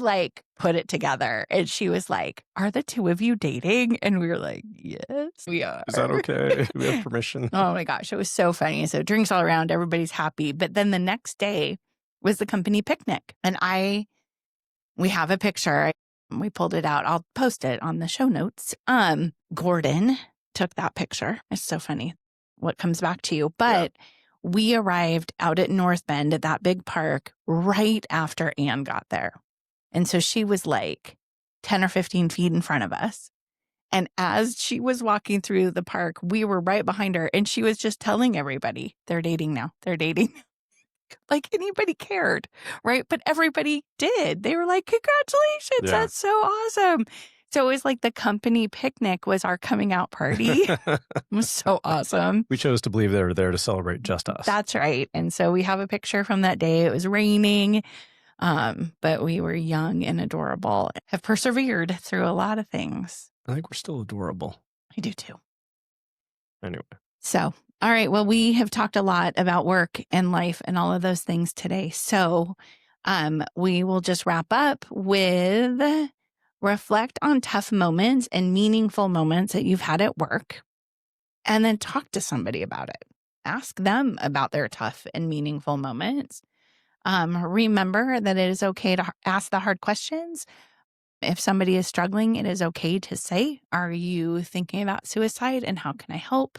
put it together. And she was like, are the 2 of you dating? And we were like, yes, we are. Is that okay? We have permission. Oh my gosh, it was so funny. So drinks all around, everybody's happy. But then the next day was the company picnic. And we have a picture. We pulled it out. I'll post it on the show notes. Gordon took that picture. It's so funny what comes back to you. But we arrived out at North Bend at that big park right after Anne got there. And so she was 10 or 15 feet in front of us. And as she was walking through the park, we were right behind her. And she was just telling everybody, they're dating now. They're dating. Anybody cared, right? But everybody did. They were like, congratulations. Yeah. That's so awesome. So it was the company picnic was our coming out party. It was so awesome. We chose to believe they were there to celebrate just us. That's right. And so we have a picture from that day. It was raining, but we were young and adorable, have persevered through a lot of things. I think we're still adorable. I do too. Anyway. So, all right. Well, we have talked a lot about work and life and all of those things today. So we will just wrap up with reflect on tough moments and meaningful moments that you've had at work, and then talk to somebody about it. Ask them about their tough and meaningful moments. Remember that it is okay to ask the hard questions. If somebody is struggling, it is okay to say, are you thinking about suicide and how can I help?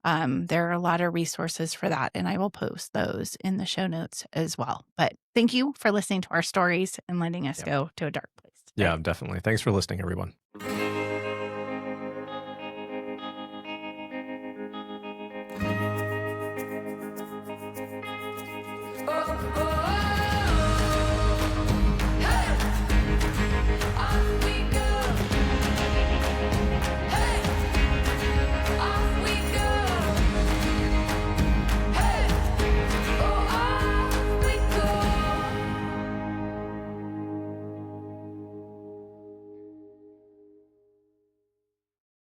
There are a lot of resources for that, and I will post those in the show notes as well. But thank you for listening to our stories and letting us go to a dark place today. Yeah, definitely. Thanks for listening, everyone.